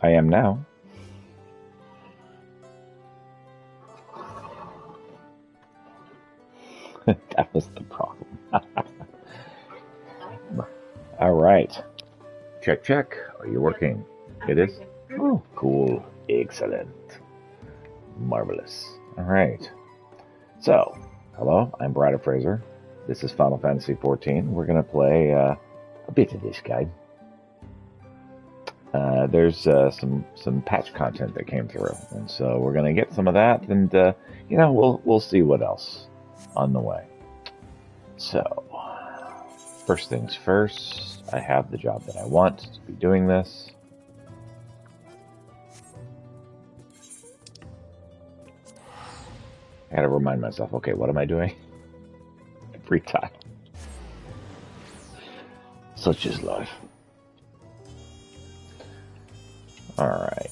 I am now. That was the problem. All right. Check, check. Are you working? It is? Oh, cool. Excellent. Marvelous. All right. So, hello, I'm Brad Fraser. This is Final Fantasy XIV. We're going to play a bit of this game. There's some patch content that came through, and so we're going to get some of that, and we'll see what else on the way. So, first things first, I have the job that I want to be doing this. I gotta remind myself, okay, what am I doing? Every time. Such is life. Alright.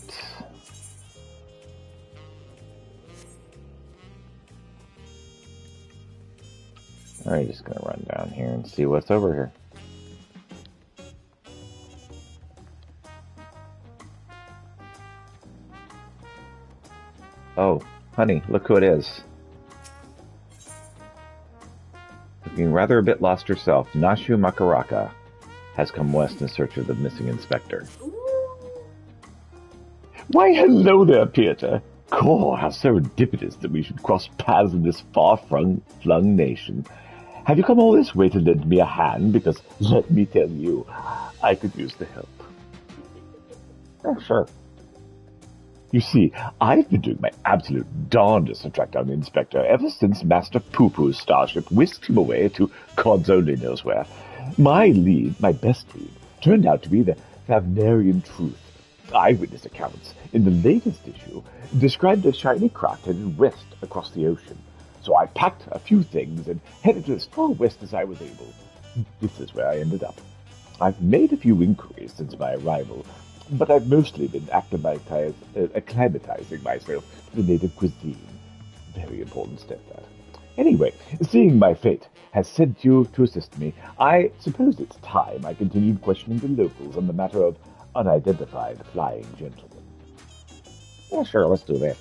Alright, just gonna run down here and see what's over here. Oh, honey, look who it is. Looking rather a bit lost herself, Nashu Makaraka has come west in search of the missing inspector. Why, hello there, Peter. Core, how serendipitous that we should cross paths in this far-flung nation. Have you come all this way to lend me a hand? Because, let me tell you, I could use the help. Oh, sure. You see, I've been doing my absolute darndest to track down the inspector ever since Master Poo-Poo's starship whisked him away to God's only knows where. My best lead, turned out to be the Favnarian truth. Eyewitness accounts in the latest issue described a shiny craft headed west across the ocean. So I packed a few things and headed as far west as I was able. This is where I ended up. I've made a few inquiries since my arrival, but I've mostly been acclimatizing myself to the native cuisine. Very important step, that. Anyway, seeing my fate has sent you to assist me, I suppose it's time I continued questioning the locals on the matter of unidentified flying gentlemen. Yeah, sure, let's do that.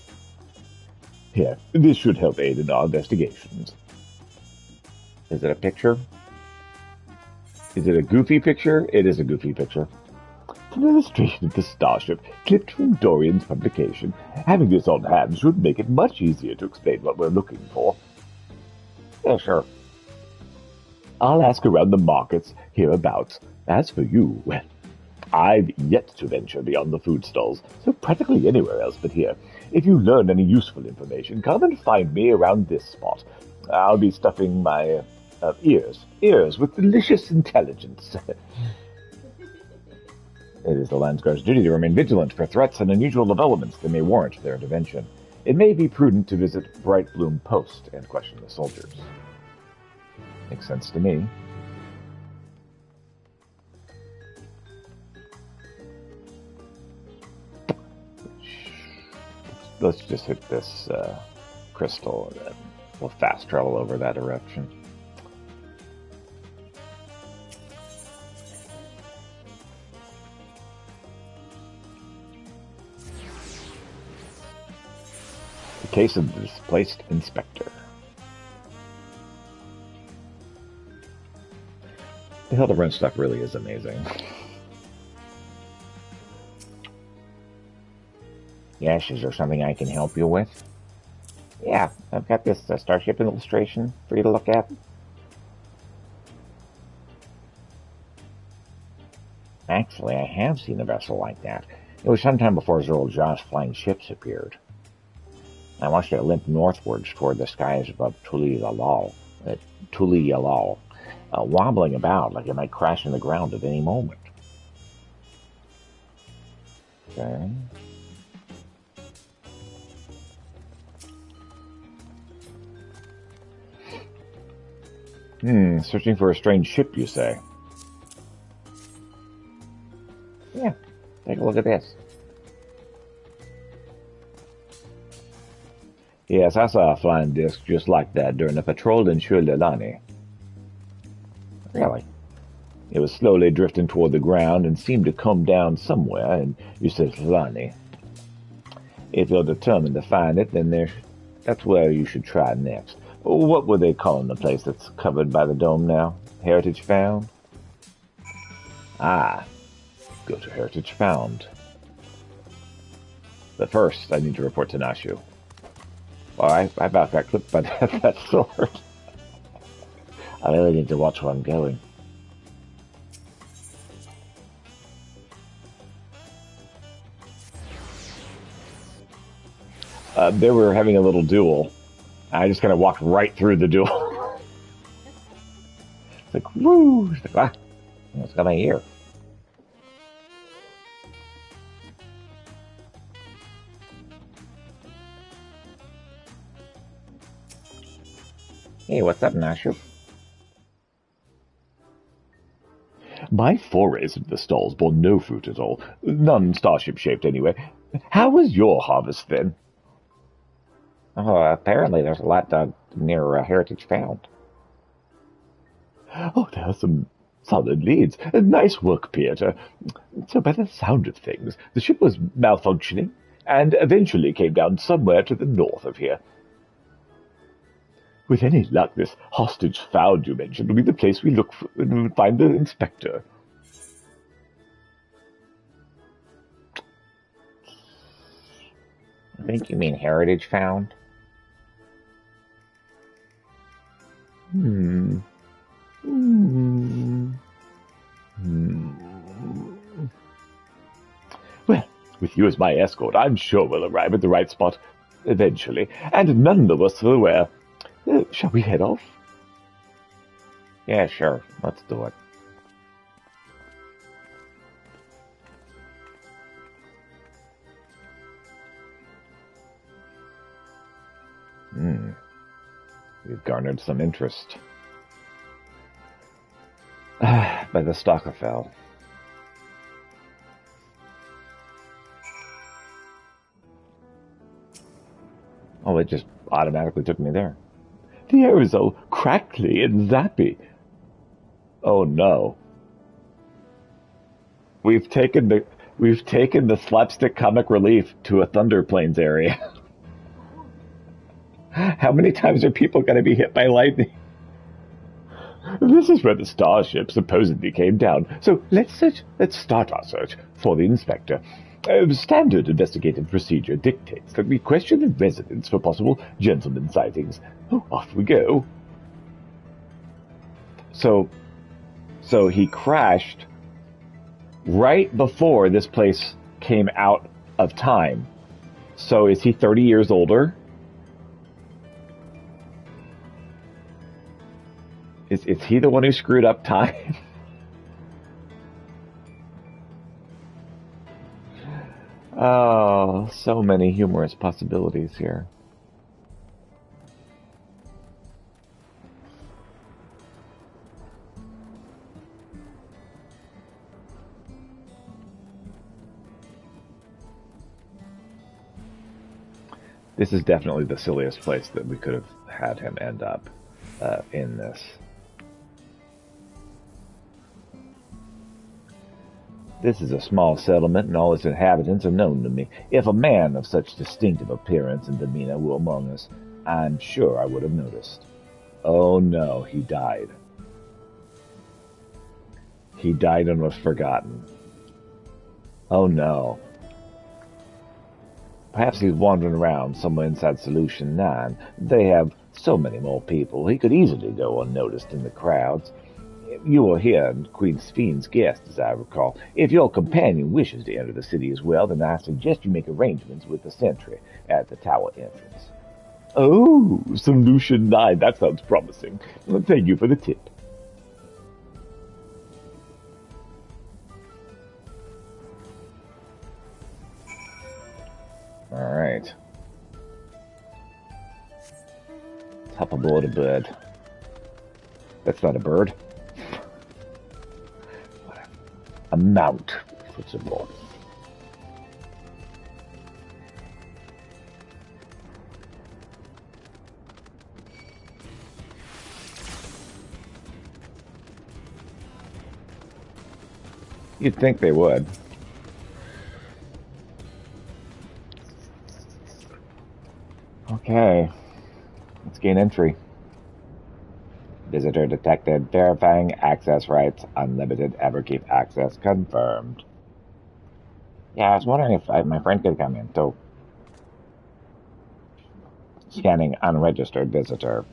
Here, this should help aid in our investigations. Is it a picture? Is it a goofy picture? It is a goofy picture. It's an illustration of the starship, clipped from Dorian's publication. Having this on hand should make it much easier to explain what we're looking for. Yeah, sure. I'll ask around the markets hereabouts. As for you, well, I've yet to venture beyond the food stalls, so practically anywhere else but here. If you learn any useful information, come and find me around this spot. I'll be stuffing my ears with delicious intelligence. It is the Landsguard's duty to remain vigilant for threats and unusual developments that may warrant their intervention. It may be prudent to visit Bright Bloom Post and question the soldiers. Makes sense to me. Let's just hit this crystal and then we'll fast travel over that eruption. The case of the displaced inspector. The Hill to Run stuff really is amazing. Yes, is there something I can help you with? Yeah, I've got this starship illustration for you to look at. Actually, I have seen a vessel like that. It was sometime before Zerl Josh flying ships appeared. I watched it limp northwards toward the skies above Tuli Yalal, wobbling about like it might crash in the ground at any moment. Okay. Searching for a strange ship, you say? Yeah, take a look at this. Yes, I saw a flying disc just like that during a patrol in Shulilani. Really? It was slowly drifting toward the ground and seemed to come down somewhere, and you said Lani. If you're determined to find it, then that's where you should try next. What were they calling the place that's covered by the dome now? Heritage Found? Ah, go to Heritage Found. But first, I need to report to Nashu. Well, I about got clipped by that sword. I really need to watch where I'm going. They were having a little duel. I just kind of walked right through the duel. It's like, woo! It's like, what's got my ear? Hey, what's up, Nashu? My forays into the stalls bore no fruit at all. None starship-shaped, anyway. How was your harvest, then? Oh, apparently there's a lot near Heritage Found. Oh, there are some solid leads. Nice work, Peter. So by the sound of things, the ship was malfunctioning, and eventually came down somewhere to the north of here. With any luck, this hostage found you mentioned will be the place we look for and find the inspector. I think you mean Heritage Found? Well, with you as my escort, I'm sure we'll arrive at the right spot eventually, and none of us are aware. Shall we head off? Yeah, sure. Let's do it. We've garnered some interest. By the Stockerfell. Oh, it just automatically took me there. The air is all crackly and zappy. Oh no. We've taken the slapstick comic relief to a Thunder Plains area. How many times are people going to be hit by lightning? This is where the starship supposedly came down. So let's start our search for the inspector. Standard investigative procedure dictates that we question the residents for possible gentleman sightings. Oh, off we go. So he crashed right before this place came out of time. So is he 30 years older? Is he the one who screwed up time? Oh, so many humorous possibilities here. This is definitely the silliest place that we could have had him end up in this. This is a small settlement, and all its inhabitants are known to me. If a man of such distinctive appearance and demeanor were among us, I'm sure I would have noticed. Oh no, he died. He died and was forgotten. Oh no. Perhaps he's wandering around somewhere inside Solution 9. They have so many more people. He could easily go unnoticed in the crowds. You were here and Queen Sphene's guest, as I recall. If your companion wishes to enter the city as well, then I suggest you make arrangements with the sentry at the tower entrance. Oh, Solution 9. That sounds promising. Thank you for the tip. All right. Let's hop aboard a bird. That's not a bird. A mount. What's it called? You'd think they would. Okay, let's gain entry. Visitor detected. Verifying access rights. Unlimited Everkeep access confirmed. Yeah, I was wondering if my friend could come in too. Scanning unregistered visitor.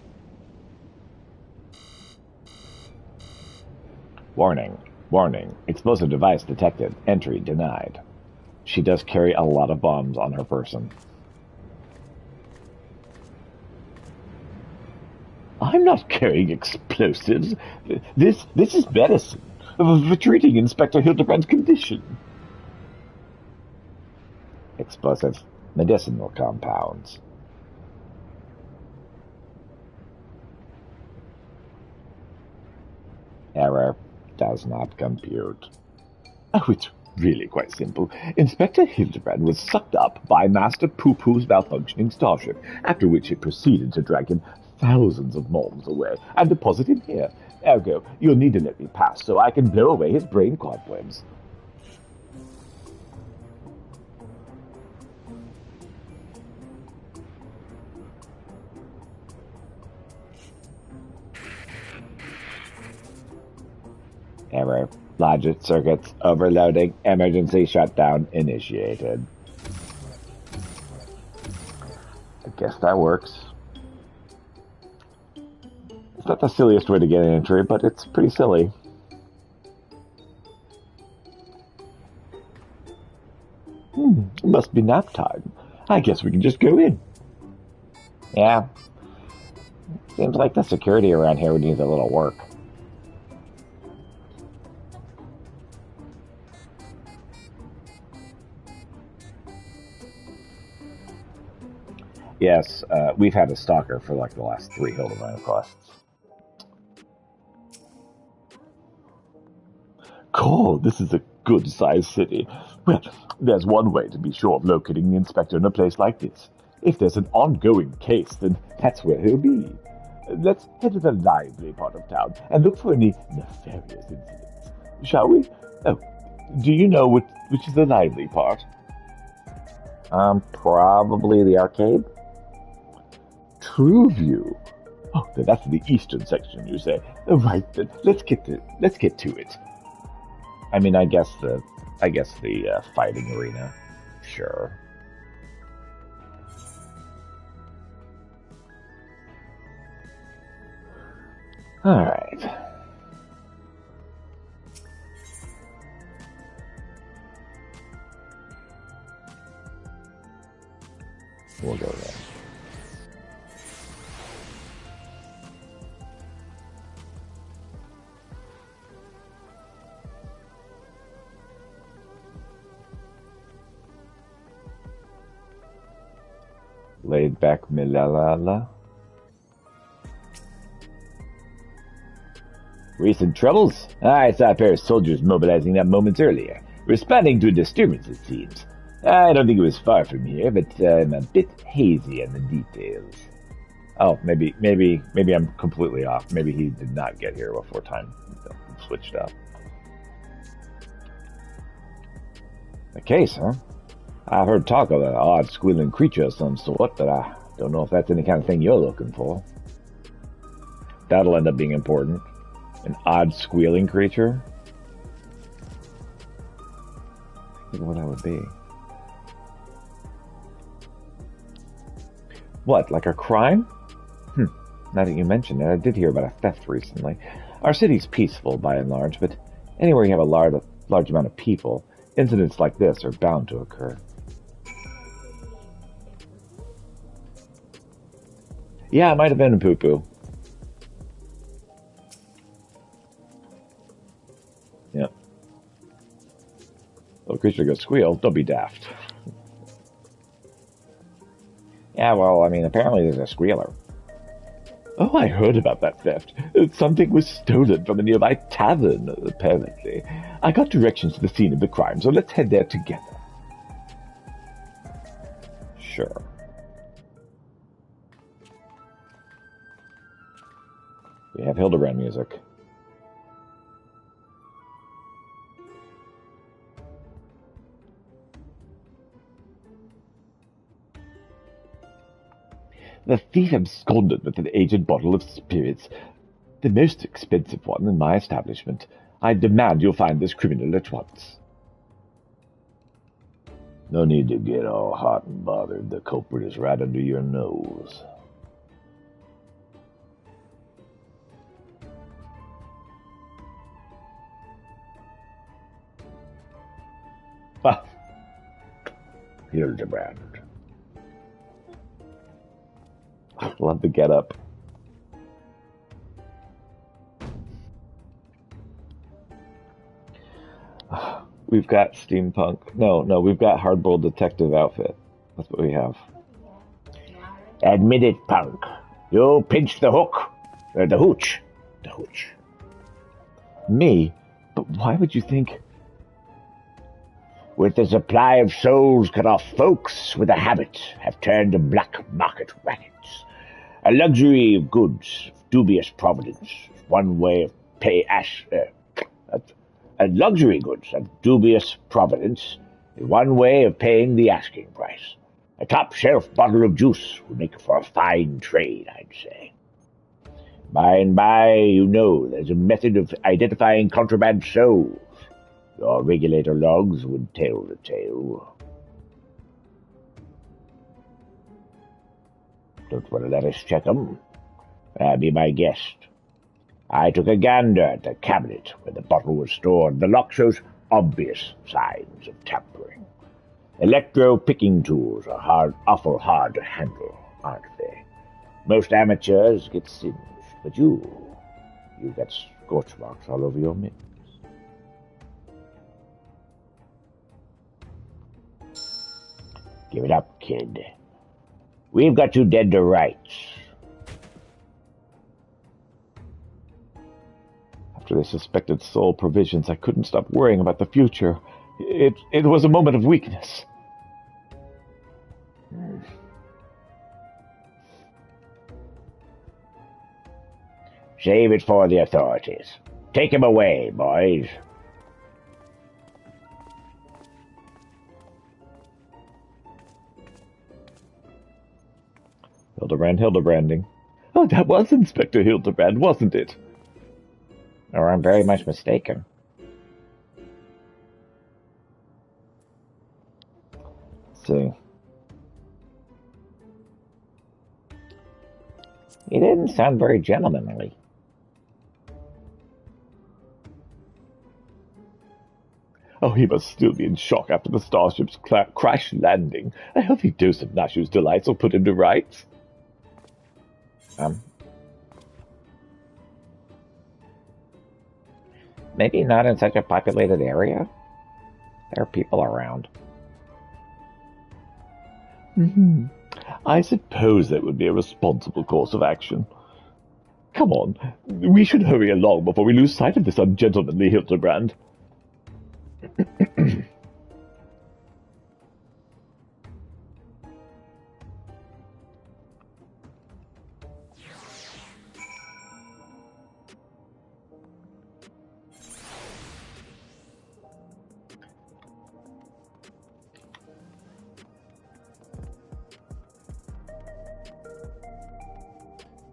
Warning. Warning. Explosive device detected. Entry denied. She does carry a lot of bombs on her person. I'm not carrying explosives. This is medicine for treating Inspector Hildebrand's condition. Explosive medicinal compounds. Error. Does not compute. Oh, it's really quite simple. Inspector Hildebrand was sucked up by Master Poo-Poo's malfunctioning starship, after which it proceeded to drag him thousands of miles away and deposit him here. Ergo, you'll need to let me pass so I can blow away his brain cobwebs. Error. Logic circuits overloading. Emergency shutdown initiated. I guess that works. It's not the silliest way to get an entry, but it's pretty silly. It must be nap time. I guess we can just go in. Yeah. Seems like the security around here would need a little work. Yes, we've had a stalker for like the last 3 Hildebrand quests. Cool, this is a good-sized city. Well, there's one way to be sure of locating the inspector in a place like this. If there's an ongoing case, then that's where he'll be. Let's head to the lively part of town and look for any nefarious incidents. Shall we? Oh, do you know which is the lively part? Probably the arcade. True View. Oh, that's the eastern section, you say? Right then, let's get to it. I mean, I guess the fighting arena. Sure. All right. We'll go there. Laid back Milala. Recent troubles? I saw a pair of soldiers mobilizing that moments earlier, responding to a disturbance, it seems. I don't think it was far from here, but I'm a bit hazy on the details. Oh, maybe I'm completely off. Maybe he did not get here before time switched up. A case, huh? I've heard talk of an odd squealing creature of some sort, but I don't know if that's any kind of thing you're looking for. That'll end up being important. An odd squealing creature? I think what that would be. What, like a crime? Now that you mention it, I did hear about a theft recently. Our city's peaceful by and large, but anywhere you have a large amount of people, incidents like this are bound to occur. Yeah, it might have been a poo-poo. Yeah. Little creature goes squeal, don't be daft. Yeah, well, I mean, apparently there's a squealer. Oh, I heard about that theft. Something was stolen from a nearby tavern, apparently. I got directions to the scene of the crime, so let's head there together. Sure. We have Hildebrand music. The thief absconded with an aged bottle of spirits, the most expensive one in my establishment. I demand you find this criminal at once. No need to get all hot and bothered. The culprit is right under your nose. Ah, Hildebrand. I love the get-up. We've got steampunk. No, we've got hardboiled detective outfit. That's what we have. Admit it, punk. You pinched the hook. The hooch. The hooch. Me? But why would you think... With the supply of souls cut off, folks with a habit have turned to black market rackets. A luxury of goods, dubious providence, one way of a luxury goods of dubious providence is one way of paying the asking price. A top-shelf bottle of juice would make for a fine trade, I'd say. By and by, you know, there's a method of identifying contraband souls. Your regulator logs would tell the tale. Don't want to let us check 'em? Be my guest. I took a gander at the cabinet where the bottle was stored. The lock shows obvious signs of tampering. Electro-picking tools are awful hard to handle, aren't they? Most amateurs get singed, but you got scorch marks all over your mitts. Give it up, kid. We've got you dead to rights. After they suspected soul provisions, I couldn't stop worrying about the future. It was a moment of weakness. Save it for the authorities. Take him away, boys. Hildebranding. Oh, that was Inspector Hildebrand, wasn't it? Or I'm very much mistaken. Let's see. He didn't sound very gentlemanly. Oh, he must still be in shock after the starship's crash landing. A healthy dose of Nashu's delights will put him to rights. Maybe not in such a populated area. There are people around. I suppose that would be a responsible course of action. Come on, we should hurry along before we lose sight of this ungentlemanly Hildebrand.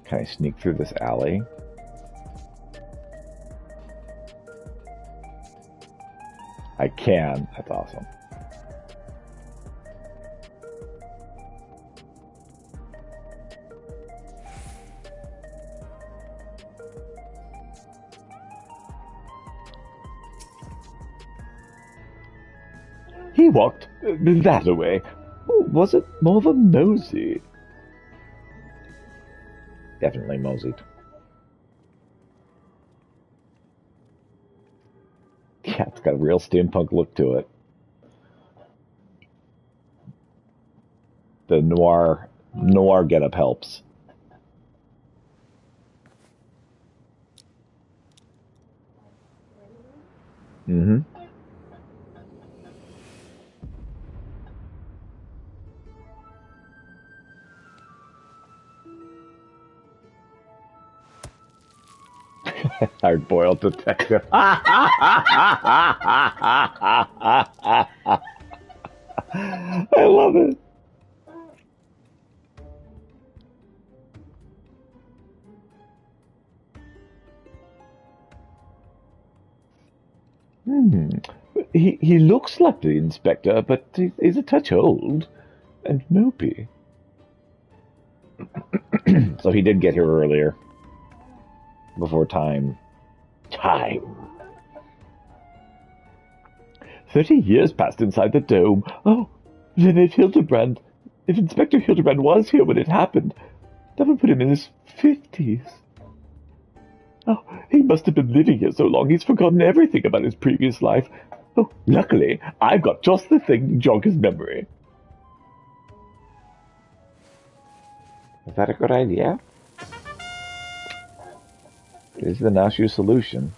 Can I sneak through this alley? I can. That's awesome. He walked that away. Oh, was it more than nosy? Definitely moseyed. Yeah, it's got a real steampunk look to it. The noir getup helps. Hard-boiled detective. I love it. He looks like the inspector, but he's a touch old and mopey. So he did get here earlier. Before time. 30 years passed inside the dome. Oh, then if Inspector Hildebrand was here when it happened, that would put him in his 50s. Oh, he must have been living here so long he's forgotten everything about his previous life. Oh, luckily, I've got just the thing to jog his memory. Is that a good idea? Is the Nashu solution?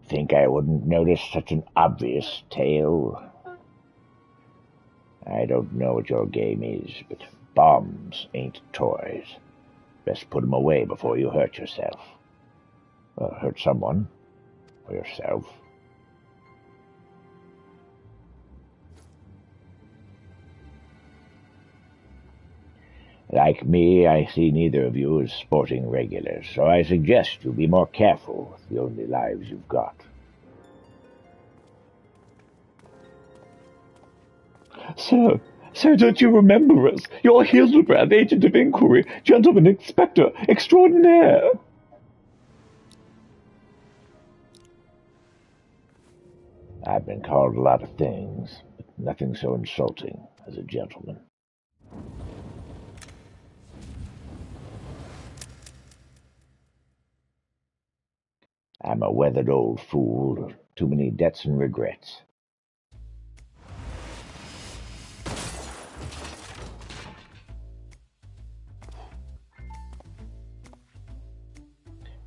Think I wouldn't notice such an obvious tale? I don't know what your game is, but bombs ain't toys. Best put 'em away before you hurt yourself. Or hurt someone. Or yourself. Like me, I see neither of you as sporting regulars, so I suggest you be more careful with the only lives you've got. Sir, don't you remember us? You're Hildebrand, agent of inquiry, gentleman inspector extraordinaire. I've been called a lot of things, but nothing so insulting as a gentleman. I'm a weathered old fool, too many debts and regrets.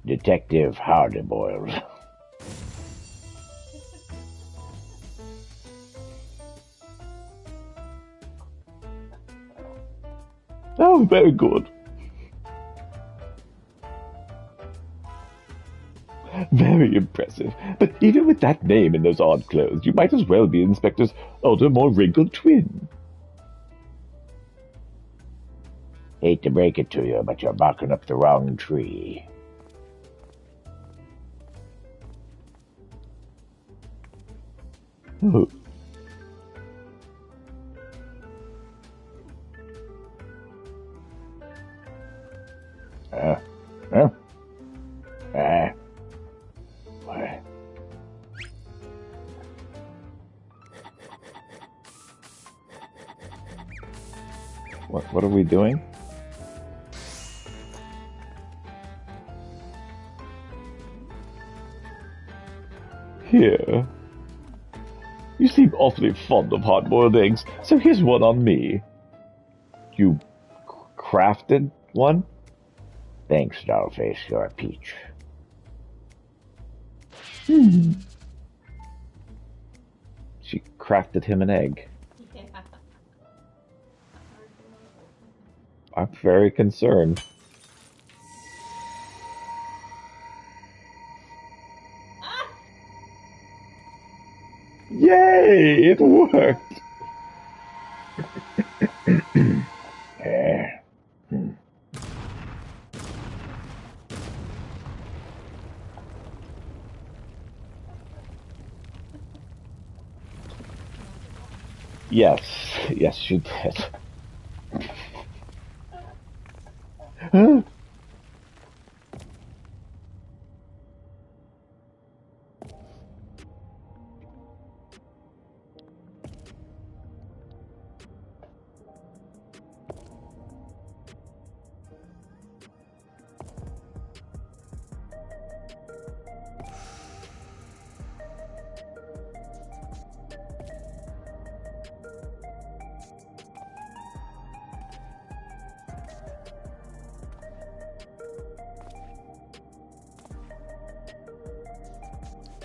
Detective Hardyboils. Oh, very good. Very impressive. But even with that name and those odd clothes, you might as well be Inspector's older, more wrinkled twin. Hate to break it to you, but you're barking up the wrong tree. Oh. What are we doing? Here. You seem awfully fond of hard-boiled eggs, so here's one on me. You crafted one? Thanks, Dollface, you're a peach. She crafted him an egg. Yeah. I'm very concerned. Ah! Yay! It worked! Yes, she did. Huh?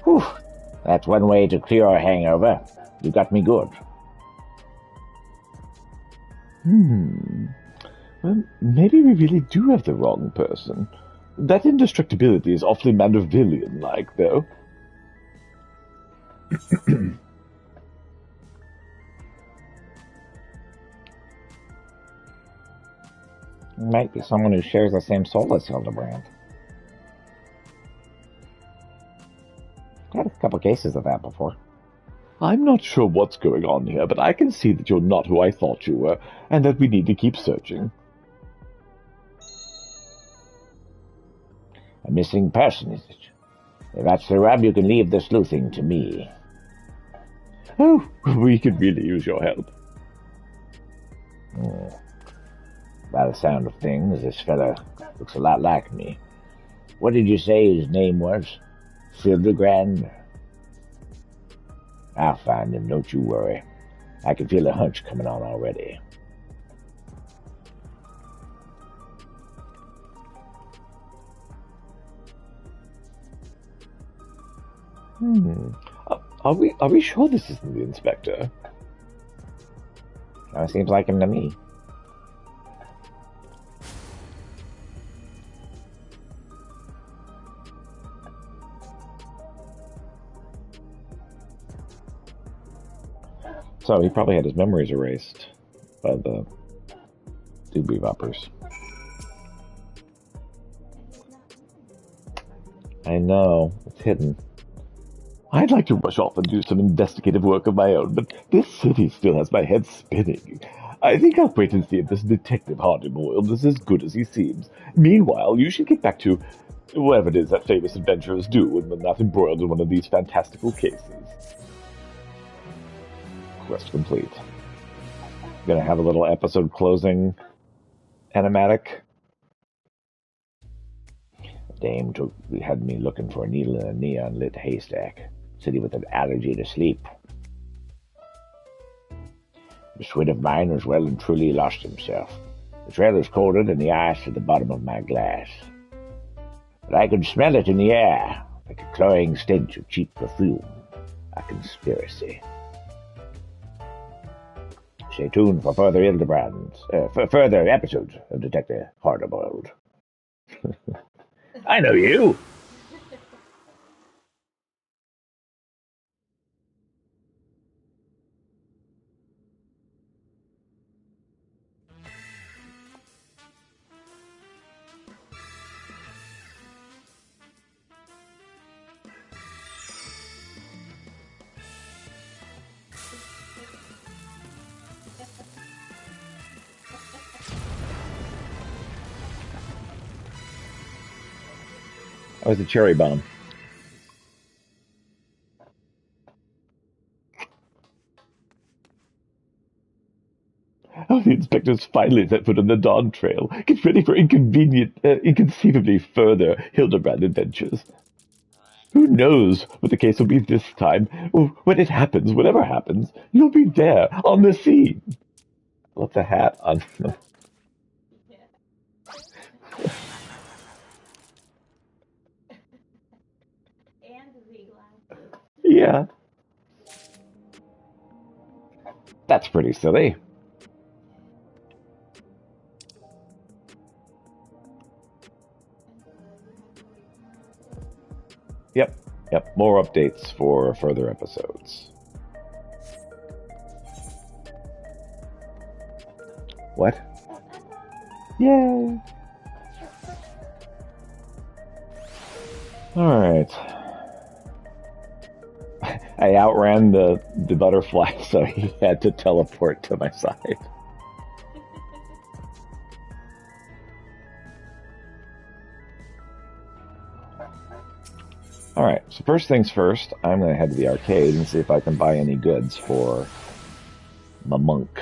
Whew. That's one way to clear a hangover. You got me good. Well, maybe we really do have the wrong person. That indestructibility is awfully Mandervillian-like, though. Might be someone who shares the same soul as Hildebrand. Had a couple cases of that before. I'm not sure what's going on here, but I can see that you're not who I thought you were, and that we need to keep searching. A missing person, is it? If that's the rub, you can leave the sleuthing to me. Oh, we could really use your help. By the sound of things, this fella looks a lot like me. What did you say his name was? Hildebrand? I'll find him, don't you worry. I can feel a hunch coming on already. Are we sure this isn't the inspector? Seems like him to me. So he probably had his memories erased by the doobie boppers. I know, it's hidden. I'd like to rush off and do some investigative work of my own, but this city still has my head spinning. I think I'll wait and see if this Detective Hardboiled is as good as he seems. Meanwhile, you should get back to whatever it is that famous adventurers do when they're not embroiled in one of these fantastical cases. Quest complete. Gonna have a little episode closing animatic. Dame had me looking for a needle in a neon-lit haystack. City with an allergy to sleep. The sweat of mine was well and truly lost himself. The trail is colder than the ice at the bottom of my glass. But I could smell it in the air, like a cloying stench of cheap perfume. A conspiracy. Stay tuned for further further episodes of Detective Hardboiled. I know you! That was a cherry bomb. Oh, the inspector's finally set foot on the Dawntrail. Get ready for inconceivably further Hildebrand adventures. Who knows what the case will be this time? When it happens, whatever happens, you'll be there, on the scene. What's a hat on? Yeah. That's pretty silly. Yep, more updates for further episodes. What? Yay! Alright. I outran the butterfly, so he had to teleport to my side. Alright, so first things first, I'm going to head to the arcade and see if I can buy any goods for my monk.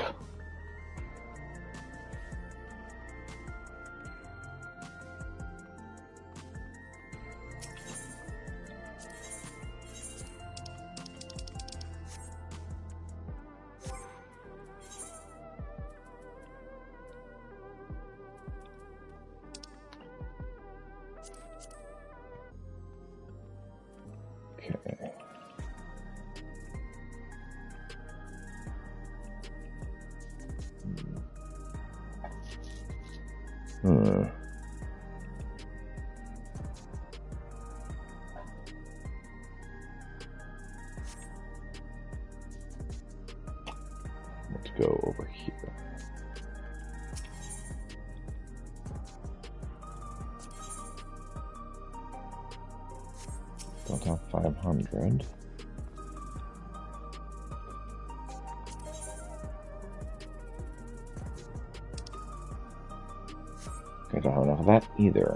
Let's go over here. Don't have 500. Okay, don't have enough of that either.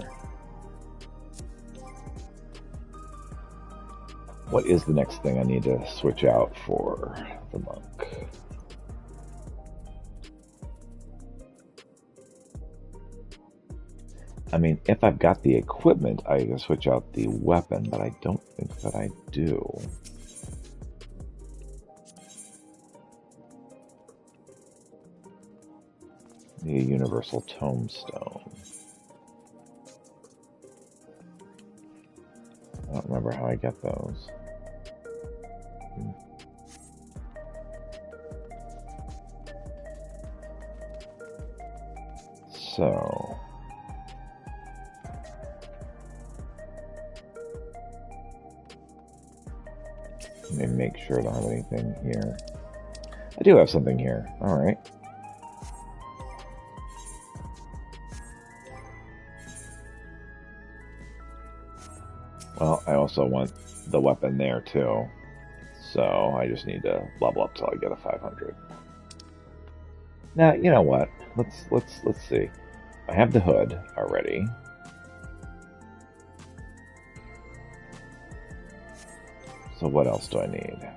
What is the next thing I need to switch out for the monk? I mean, if I've got the equipment, I can switch out the weapon, but I don't think that I do. The universal tombstone. I don't remember how I get those. So... let me make sure I don't have anything here. I do have something here. Alright. Well, I also want the weapon there too. So I just need to level up till I get a 500. Now, you know what? Let's see. I have the hood already. So what else do I need?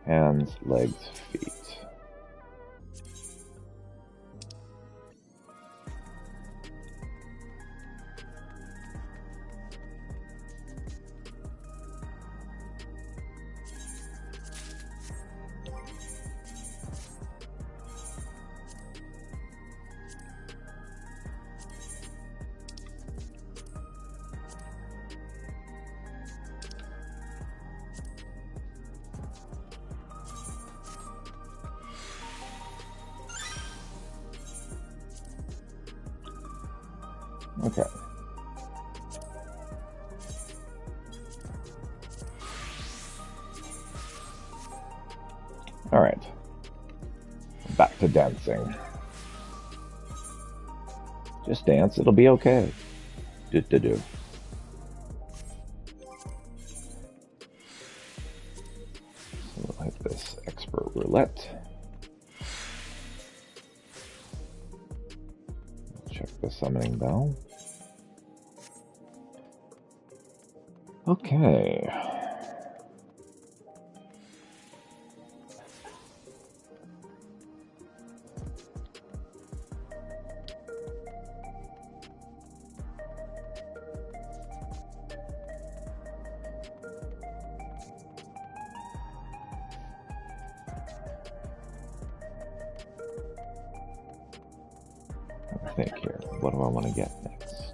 Hands, legs, feet. Okay. All right. Back to dancing. Just dance, it'll be okay. Do. So we'll hit this expert roulette. Check the summoning bell. Okay. Let me think here. What do I want to get next?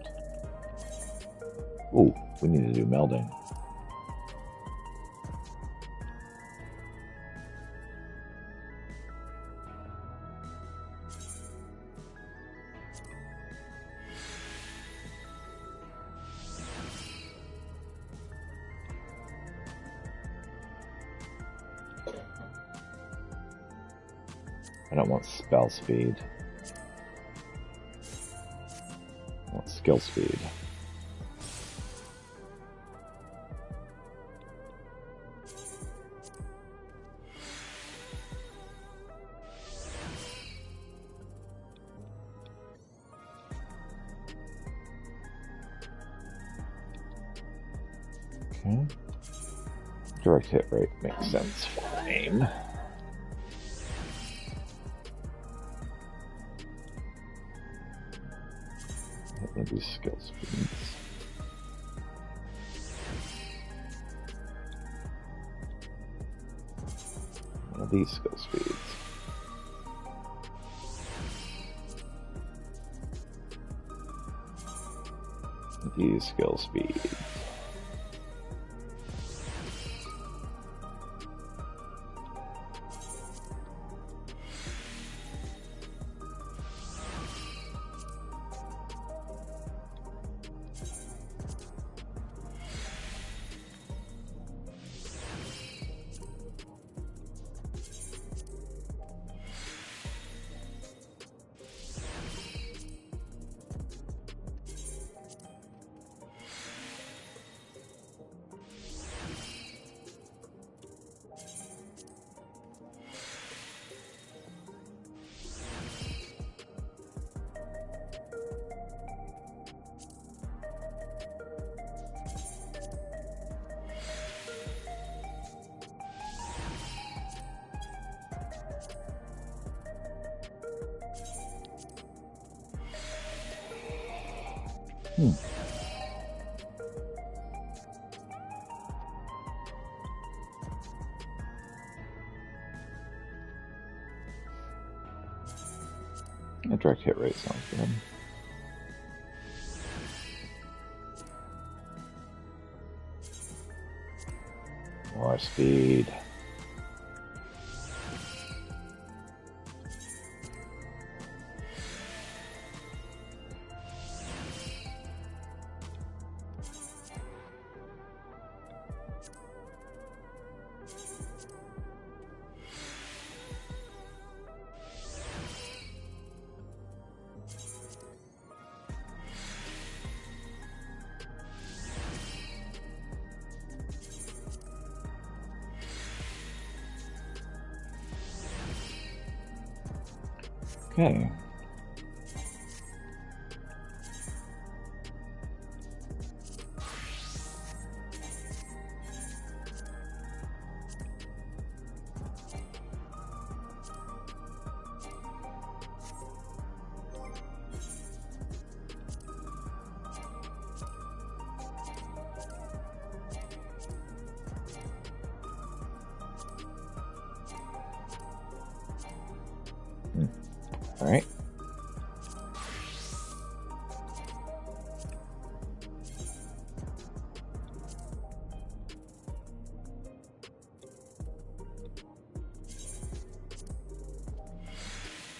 Ooh, we need to do melding. I don't want spell speed. I want skill speed. Okay. Direct hit rate makes sense for aim. These skill speeds. What are these skill speeds? These skill speeds. Hmm. A direct hit rate sounds good. More speed. Okay. All right.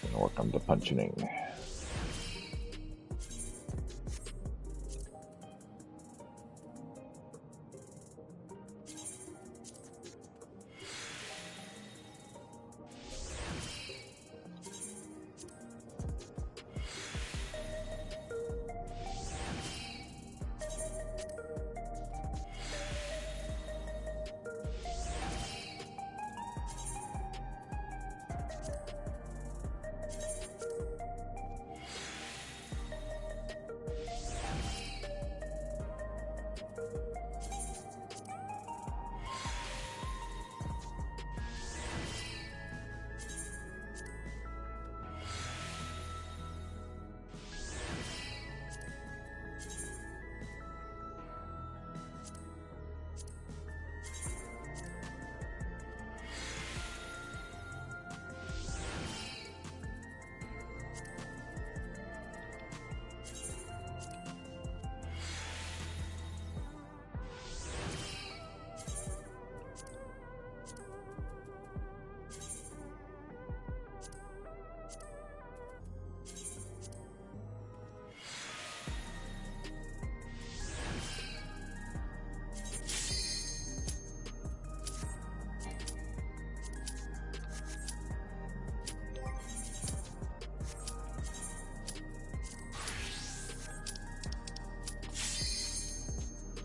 Gonna work on the punching.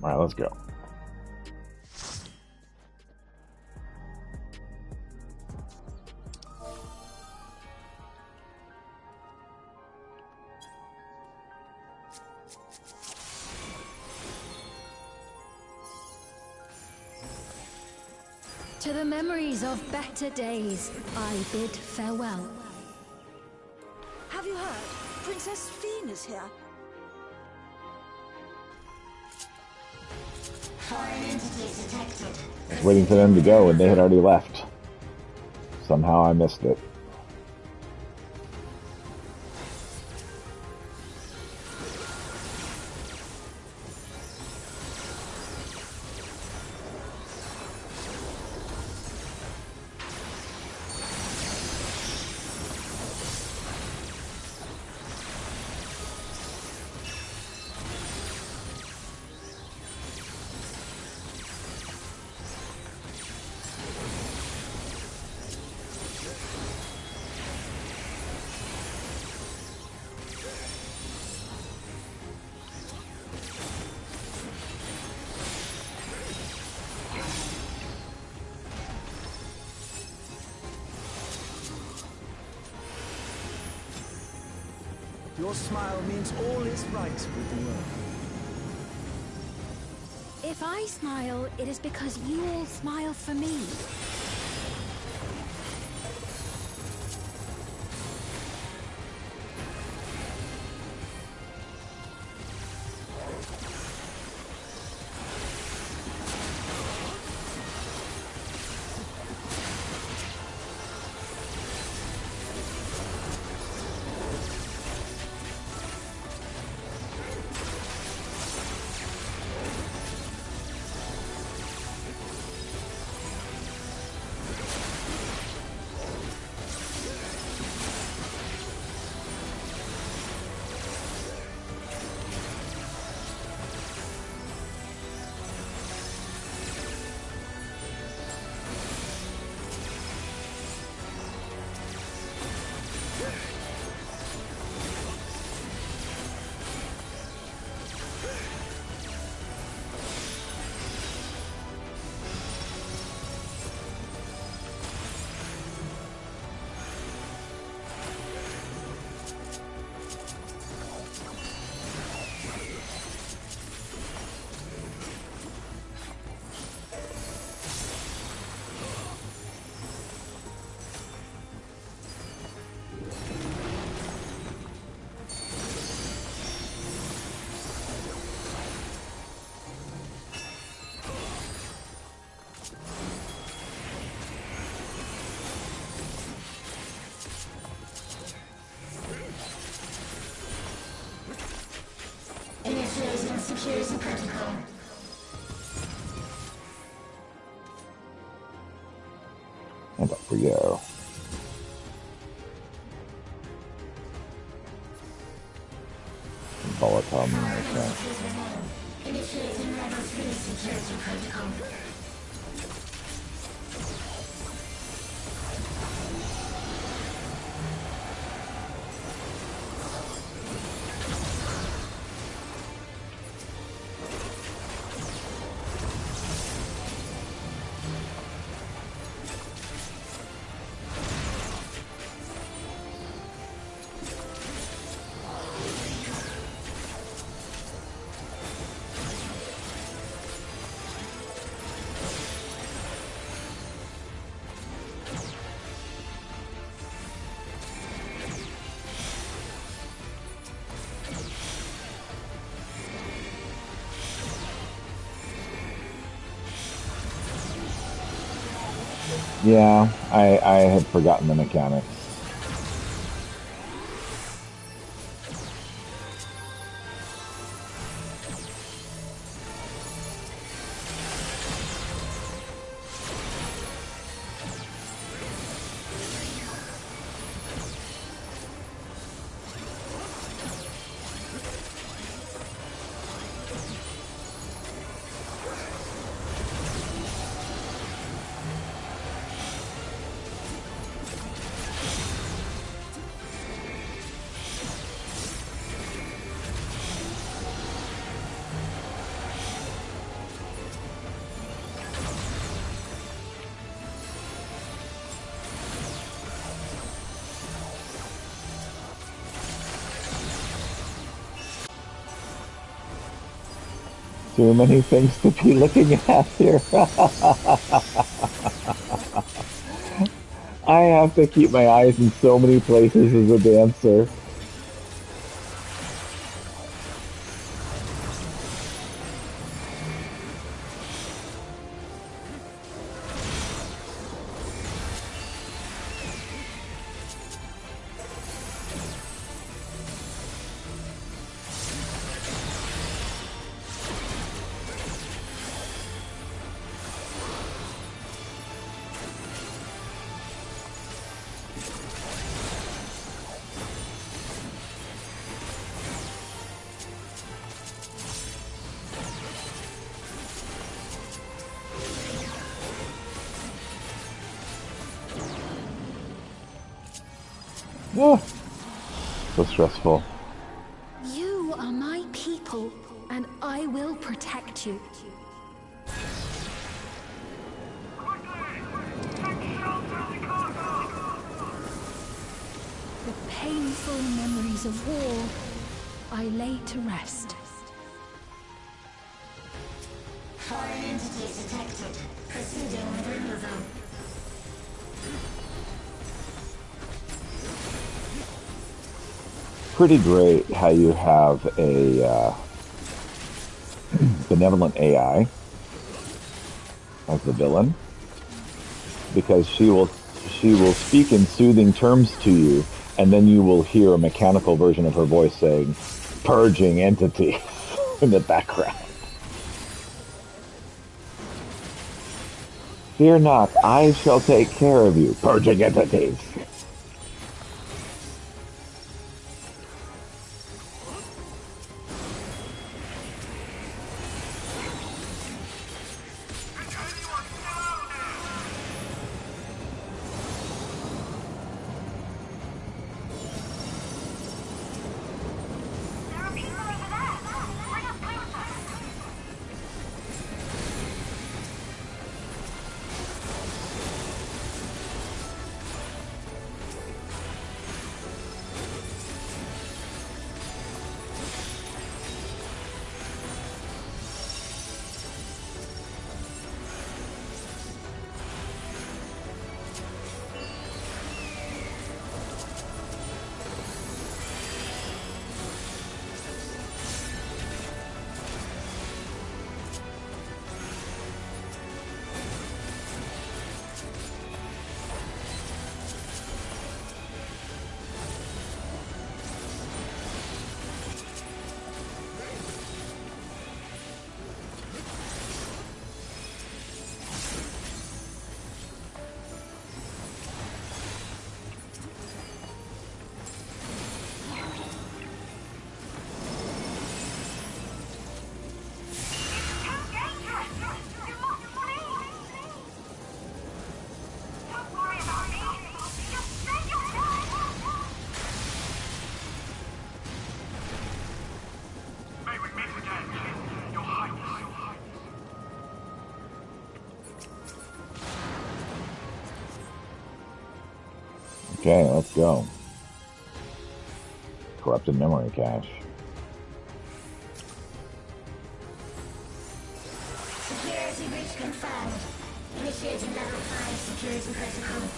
All right, let's go. To the memories of better days, I bid farewell. Have you heard? Princess Fiend is here. I was waiting for them to go and they had already left. Somehow I missed it. Your smile means all is right with the world. If I smile, it is because you all smile for me. And up we go. Volatile munition. Yeah, I had forgotten the mechanics. Too many things to be looking at here. I have to keep my eyes in so many places as a dancer. Oh, so stressful. You are my people, and I will protect you. The painful memories of war I lay to rest. Foreign entities detected. Proceeding with removal. Pretty great how you have a benevolent AI as the villain, because she will speak in soothing terms to you, and then you will hear a mechanical version of her voice saying, "Purging entities" in the background. Fear not, I shall take care of you. Purging entities. Okay, let's go. Corrupted memory cache. Security breach confirmed. Initiating level 5 security protocol.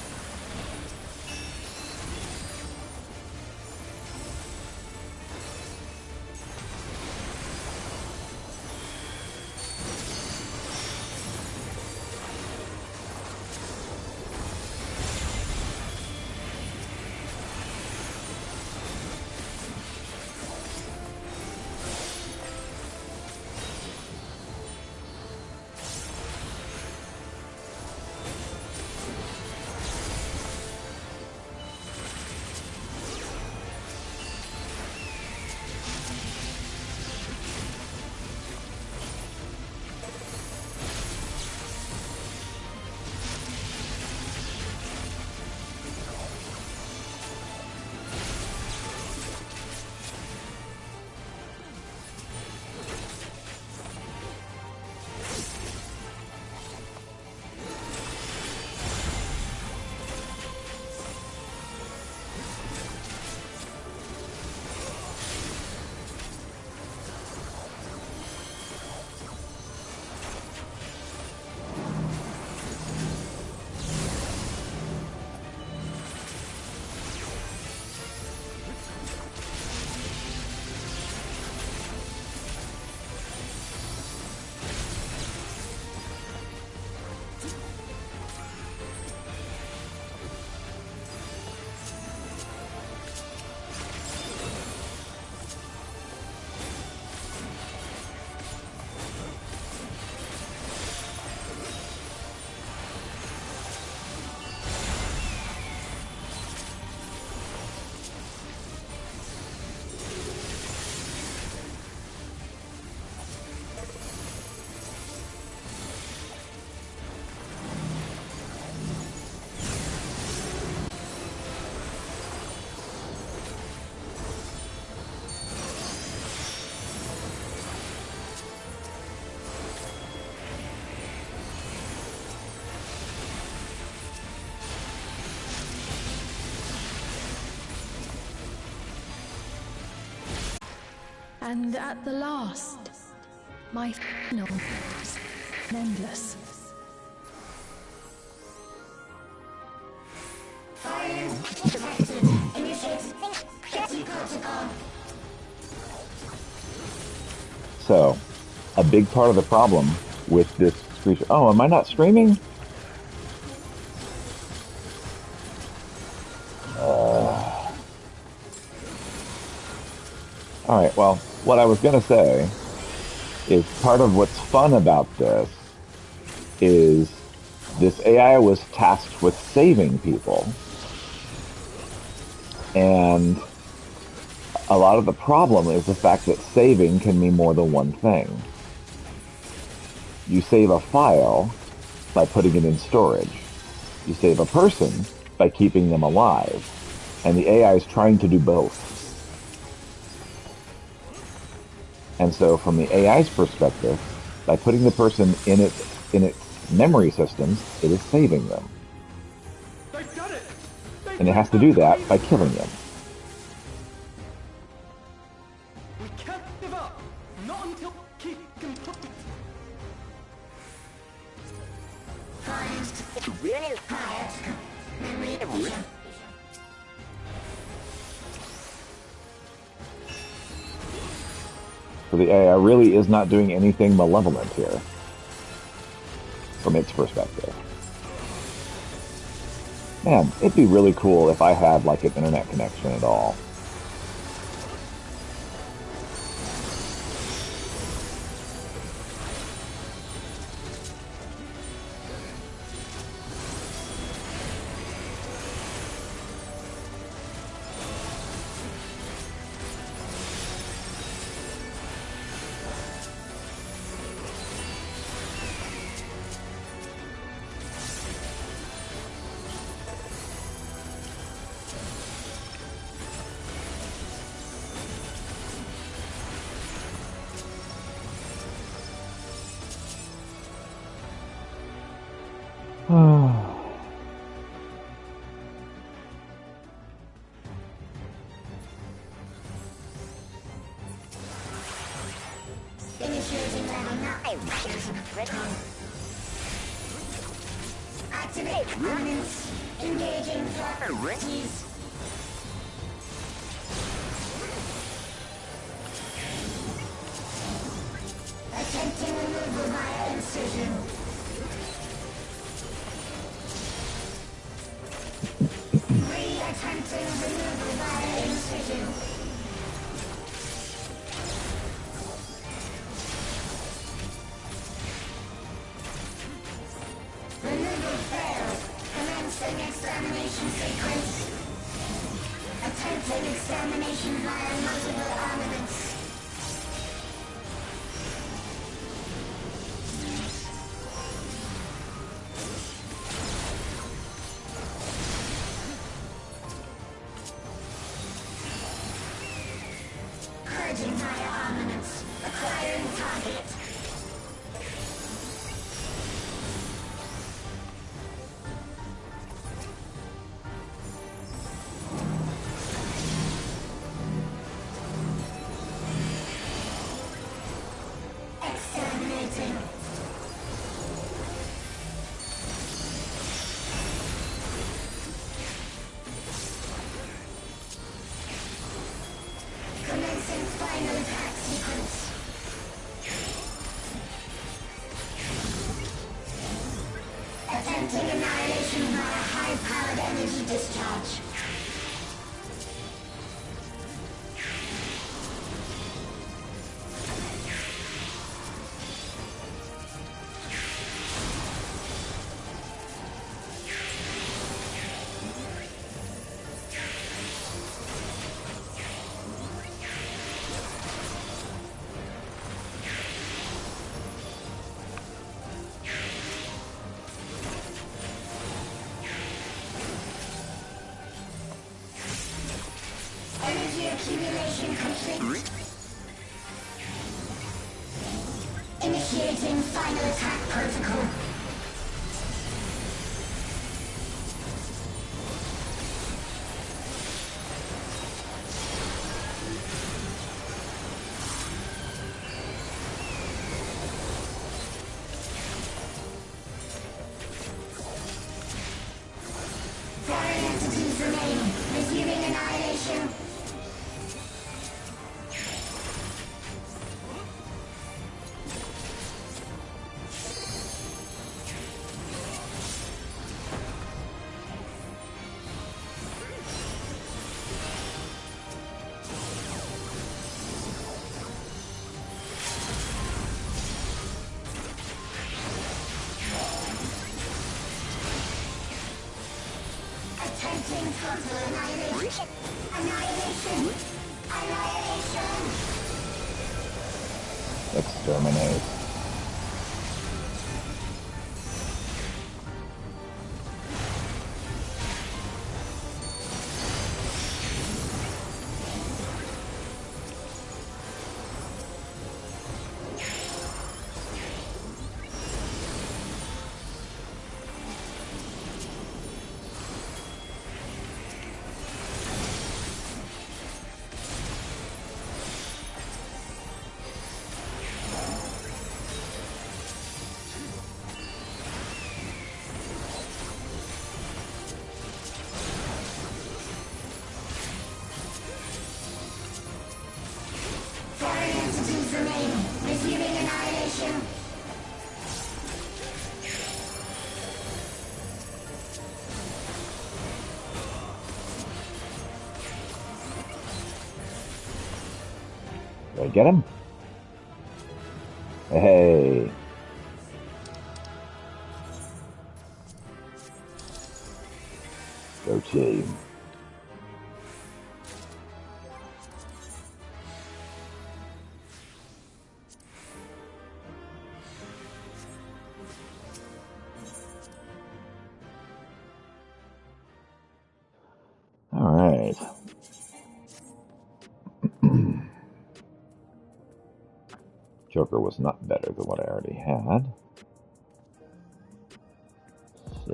And at the last, my final is endless. Detected. Initiating security protocol. So, a big part of the problem with this screenshot. Oh, am I not streaming? Alright, well, what I was going to say is part of what's fun about this AI was tasked with saving people. And a lot of the problem is the fact that saving can mean more than one thing. You save a file by putting it in storage. You save a person by keeping them alive. And the AI is trying to do both. And so from the AI's perspective, by putting the person in its memory systems, it is saving them. And it has to do that by killing them. We can't give up. Not until keep complete. So the AI really is not doing anything malevolent here, from its perspective. Man, it'd be really cool if I had like an internet connection at all. Activate armaments. Engaging priorities. Attempting removal via incision. Attempting removal via incision. Removal failed. Commencing extermination sequence. Attempting extermination via multiple armaments. Purging via armaments. Acquiring target. Exterminating. Commencing final attack sequence. Attempting annihilation via high-powered energy discharge. Energy accumulation complete. Initiating final attack protocol. Foreign entities remain. Resuming annihilation. Attempting total annihilation. Annihilation. Annihilation. Exterminate. Foreign entities remain. Resuming annihilation. Did I get him? Hey. Go team. All right. Joker was not better than what I already had. So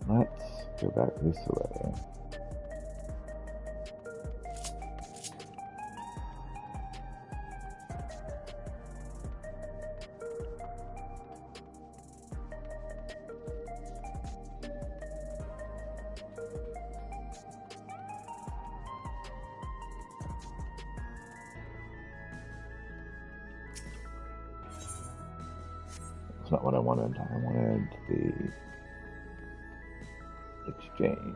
let's go back this way. That's not what I wanted. I wanted the exchange.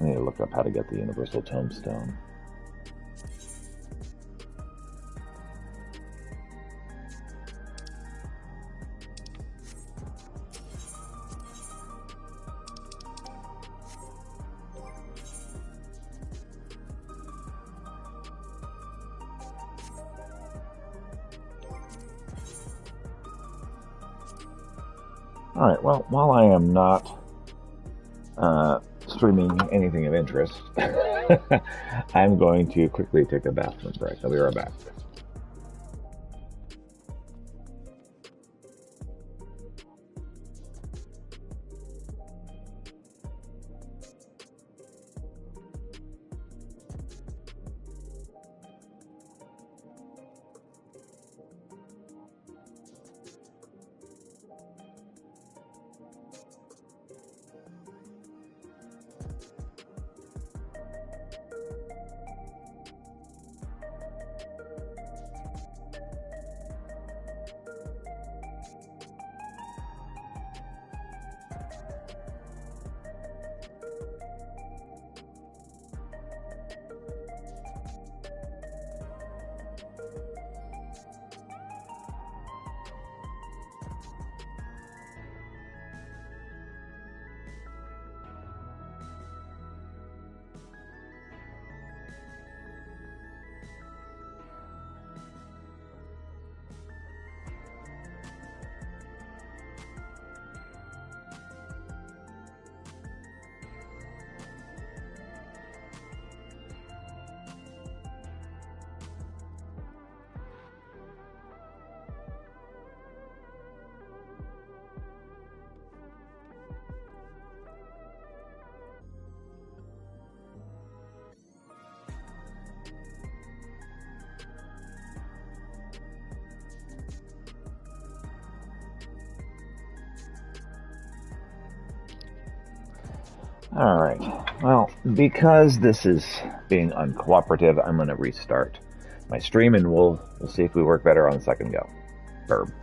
I need to look up how to get the universal tombstone. Alright, well, while I am not streaming anything of interest, I'm going to quickly take a bathroom break. I'll be right back. Alright, well, because this is being uncooperative, I'm going to restart my stream and we'll see if we work better on the second go. Verb.